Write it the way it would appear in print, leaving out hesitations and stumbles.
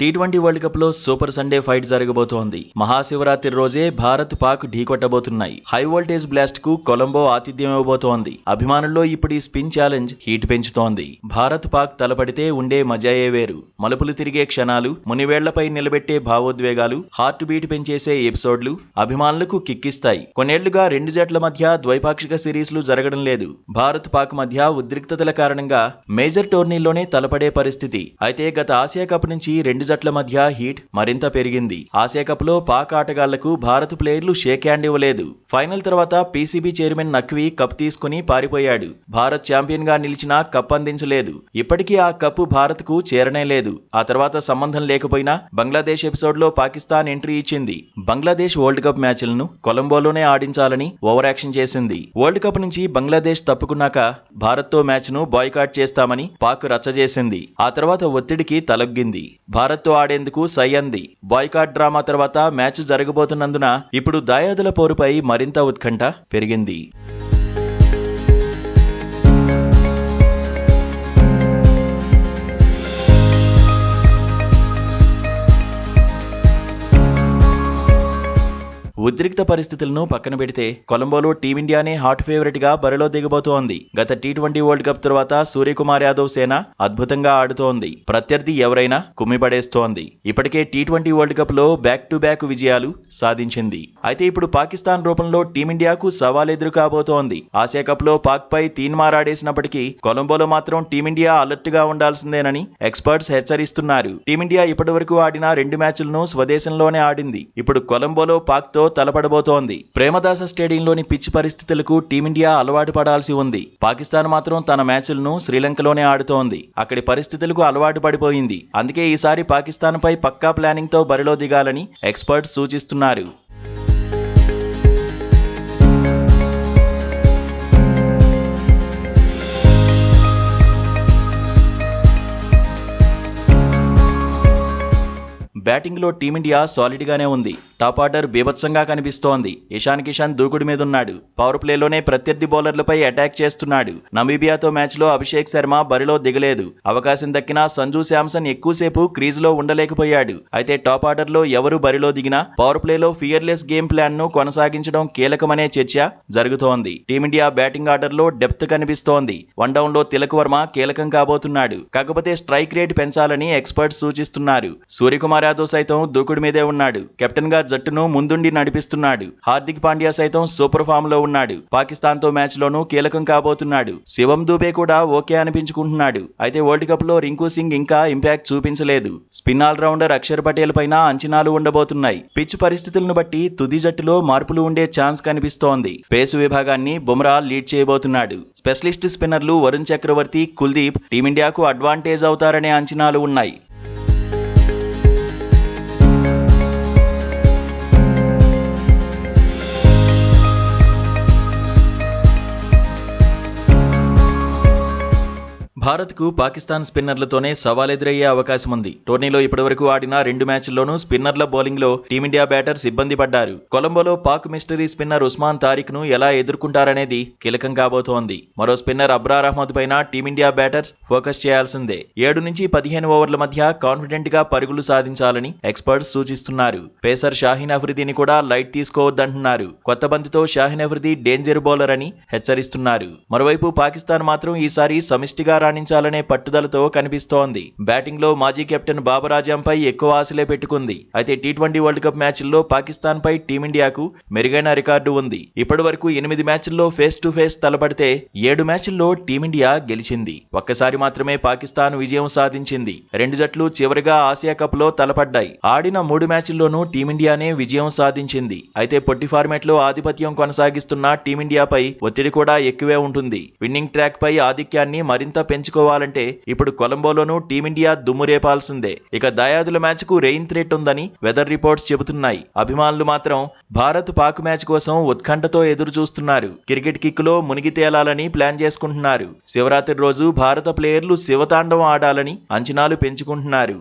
T20 world cup లో super Sunday fight జరగబోతోంది. మహాశివరాత్రి రోజే భారత్ పాక్ ఢీకొట్టబోతున్నాయి. హై వోల్టేజ్ బ్లాస్ట్ కు కొలంబో ఆతిథ్యం ఇవ్వబోతోంది. అభిమానుల్లో ఇప్పుడు ఈ స్పిన్ ఛాలెంజ్ హీట్ పెంచుతోంది. భారత్ పాక్ తలపడితే ఉండే మజాయే వేరు. మలుపులు తిరిగే క్షణాలు, మునివేళ్లపై నిలబెట్టే భావోద్వేగాలు, హార్ట్ బీట్ పెంచేసే ఎపిసోడ్లు అభిమానులకు కిక్కిస్తాయి. కొన్నేళ్లుగా రెండు జట్ల మధ్య ద్వైపాక్షిక సిరీస్లు జరగడం లేదు. భారత్ పాక్ మధ్య ఉద్రిక్తతల కారణంగా మేజర్ టోర్నీల్లోనే తలపడే పరిస్థితి. అయితే గత ఆసియా కప్ నుంచి రెండు జట్ల మధ్య హీట్ మరింత పెరిగింది. ఆసియా కప్ లో పాక్ ఆటగాళ్లకు భారత ప్లేయర్లు షేక్ హ్యాండ్ ఇవ్వలేదు. ఫైనల్ తర్వాత పీసీబీ చైర్మన్ నఖ్వీ కప్ తీసుకుని పారిపోయాడు. భారత్ ఛాంపియన్ గా నిలిచినా కప్ అందించలేదు. ఇప్పటికీ ఆ కప్ భారత్ కు చేరనే లేదు. ఆ తర్వాత సంబంధం లేకపోయినా బంగ్లాదేశ్ ఎపిసోడ్ లో పాకిస్తాన్ ఎంట్రీ ఇచ్చింది. బంగ్లాదేశ్ వరల్డ్ కప్ మ్యాచ్లను కొలంబోలోనే ఆడించాలని ఓవర్ యాక్షన్ చేసింది. వరల్డ్ కప్ నుంచి బంగ్లాదేశ్ తప్పుకున్నాక భారత్ తో మ్యాచ్ ను బాయ్కాట్ చేస్తామని పాక్ రచ్చజేసింది. ఆ తర్వాత ఒత్తిడికి తలొగ్గింది. భారత్ తో ఆడేందుకు సై అంది. బాయ్కాట్ డ్రామా తర్వాత మ్యాచ్ జరగబోతున్నందున ఇప్పుడు దాయాదుల పోరుపై మరింత ఉత్కంఠ పెరిగింది. ఉద్రిక్త పరిస్థితులను పక్కన పెడితే కొలంబోలో టీమిండియానే హాట్ ఫేవరెట్ గా బరిలో దిగబోతోంది. గత టీ20 వరల్డ్ కప్ తర్వాత సూర్యకుమార్ యాదవ్ సేన అద్భుతంగా ఆడుతోంది. ప్రత్యర్థి ఎవరైనా కుమ్మిపడేస్తోంది. ఇప్పటికే టీ20 వరల్డ్ కప్ లో బ్యాక్ టు బ్యాక్ విజయాలు సాధించింది. అయితే ఇప్పుడు పాకిస్తాన్ రూపంలో టీమిండియాకు సవాల్ ఎదురు కాబోతోంది. ఆసియా కప్ లో పాక్ పై తీన్మారాడేసినప్పటికీ కొలంబోలో మాత్రం టీమిండియా అలర్ట్ గా ఉండాల్సిందేనని ఎక్స్పర్ట్స్ హెచ్చరిస్తున్నారు. టీమిండియా ఇప్పటివరకు ఆడిన 2 మ్యాచ్లను స్వదేశంలోనే ఆడింది. ఇప్పుడు కొలంబోలో పాక్ తో తలపడబోతోంది. ప్రేమదాస స్టేడియంలోని పిచ్ పరిస్థితులకు టీమిండియా అలవాటు పడాల్సి ఉంది. పాకిస్తాన్ మాత్రం తన మ్యాచ్లను శ్రీలంకలోనే ఆడుతోంది. అక్కడి పరిస్థితులకు అలవాటు పడిపోయింది. అందుకే ఈసారి పాకిస్తాన్ పై పక్కా ప్లానింగ్ తో బరిలో దిగాలని ఎక్స్పర్ట్స్ సూచిస్తున్నారు. బ్యాటింగ్ లో టీమిండియా సాలిడ్ గానే ఉంది. టాప్ ఆర్డర్ బీభత్సంగా కనిపిస్తోంది. ఇషాన్ కిషాన్ దూకుడు మీదున్నాడు. పవర్ ప్లేలోనే ప్రత్యర్థి బౌలర్లపై అటాక్ చేస్తున్నాడు. నమీబియాతో మ్యాచ్ లో అభిషేక్ శర్మ బరిలో దిగలేదు. అవకాశం దక్కినా సంజు శాంసన్ ఎక్కువసేపు క్రీజ్ లో ఉండలేకపోయాడు. అయితే టాప్ ఆర్డర్ లో ఎవరు బరిలో దిగినా పవర్ ప్లేలో ఫియర్లెస్ గేమ్ ప్లాన్ ను కొనసాగించడం కీలకమనే చర్చ జరుగుతోంది. టీమిండియా బ్యాటింగ్ ఆర్డర్ లో డెప్త్ కనిపిస్తోంది. వన్ డౌన్ లో తిలక్ వర్మ కీలకం కాబోతున్నాడు. కాకపోతే స్ట్రైక్ రేట్ పెంచాలని ఎక్స్పర్ట్స్ సూచిస్తున్నారు. సూర్యకుమార్ యాదవ్ సైతం దూకుడు మీదే ఉన్నాడు. కెప్టెన్ గా జట్టును ముందుండి నడిపిస్తున్నాడు. హార్దిక్ పాండ్యా సైతం సూపర్ ఫామ్ లో ఉన్నాడు. పాకిస్తాన్ తో మ్యాచ్ లోనూ కీలకం కాబోతున్నాడు. శివం దూబే కూడా ఓకే అనిపించుకుంటున్నాడు. అయితే వరల్డ్ కప్ లో రింకు సింగ్ ఇంకా ఇంపాక్ట్ చూపించలేదు. Spin all rounder Akshar Patel పైన అంచనాలు ఉండబోతున్నాయి. పిచ్ పరిస్థితులను బట్టి తుది జట్టులో మార్పులు ఉండే ఛాన్స్ కనిపిస్తోంది. పేసు విభాగాన్ని బుమ్రా లీడ్ చేయబోతున్నాడు. స్పెషలిస్ట్ స్పిన్నర్లు వరుణ్ చక్రవర్తి, కుల్దీప్ టీమిండియాకు అడ్వాంటేజ్ అవుతారనే అంచనాలు ఉన్నాయి. భారత్ కు పాకిస్తాన్ స్పిన్నర్లతోనే సవాల్ ఎదురయ్యే అవకాశం ఉంది. టోర్నీలో ఇప్పటివరకు ఆడిన 2 మ్యాచ్ల్లోనూ స్పిన్నర్ల బౌలింగ్ లో టీమిండియా బ్యాటర్స్ ఇబ్బంది పడ్డారు. కొలంబోలో పాక్ మిస్టరీ స్పిన్నర్ ఉస్మాన్ తారిక్ ను ఎలా ఎదుర్కొంటారనేది కీలకం కాబోతోంది. మరో స్పిన్నర్ అబ్రార్ అహ్మద్ పైన టీమిండియా బ్యాటర్స్ ఫోకస్ చేయాల్సిందే. 7 నుంచి 15 ఓవర్ల మధ్య కాన్ఫిడెంట్ గా పరుగులు సాధించాలని ఎక్స్పర్ట్స్ సూచిస్తున్నారు. పేసర్ షాహీన్ అఫ్రిదీని కూడా లైట్ తీసుకోవద్దంటున్నారు. కొత్త బంతితో షాహీన్ అఫ్రిదీ డేంజర్ బౌలర్ అని హెచ్చరిస్తున్నారు. మరోవైపు పాకిస్తాన్ మాత్రం ఈసారి సమిష్టిగా రాణించాలనే పట్టుదలతో కనిపిస్తోంది. బ్యాటింగ్ లో మాజీ కెప్టెన్ బాబర్ ఆజం పై ఎక్కువ ఆశలే పెట్టుకుంది. అయితే టీ20 వరల్డ్ కప్ మ్యాచ్ల్లో పాకిస్తాన్ పై టీమిండియాకు మెరుగైన రికార్డు ఉంది. ఇప్పటి వరకు 8 మ్యాచ్ల్లో ఫేస్ టు ఫేస్ తలపడితే 7 మ్యాచ్ల్లో టీమిండియా గెలిచింది. ఒక్కసారి మాత్రమే పాకిస్తాన్ విజయం సాధించింది. రెండు జట్లు చివరిగా ఆసియా కప్ లో తలపడ్డాయి. ఆడిన 3 మ్యాచ్ల్లోనూ టీమిండియానే విజయం సాధించింది. అయితే పొట్టి ఫార్మాట్ లో ఆధిపత్యం కొనసాగిస్తున్న టీమిండియాపై ఒత్తిడి కూడా ఎక్కువే ఉంటుంది. విన్నింగ్ ట్రాక్ పై ఆధిక్యాన్ని మరింత పెంచుకోవాలంటే ఇప్పుడు కొలంబోలోనూ టీమిండియా దుమ్మురేపాల్సిందే. ఇక దాయాదుల మ్యాచ్ కు రెయిన్ థ్రెట్ ఉందని వెదర్ రిపోర్ట్స్ చెబుతున్నాయి. అభిమానులు మాత్రం భారత్ పాక్ మ్యాచ్ కోసం ఉత్కంఠతో ఎదురు చూస్తున్నారు. క్రికెట్ కిక్ లో మునిగి తేలాలని ప్లాన్ చేసుకుంటున్నారు. శివరాత్రి రోజు భారత ప్లేయర్లు శివతాండవం ఆడాలని అంచనాలు పెంచుకుంటున్నారు.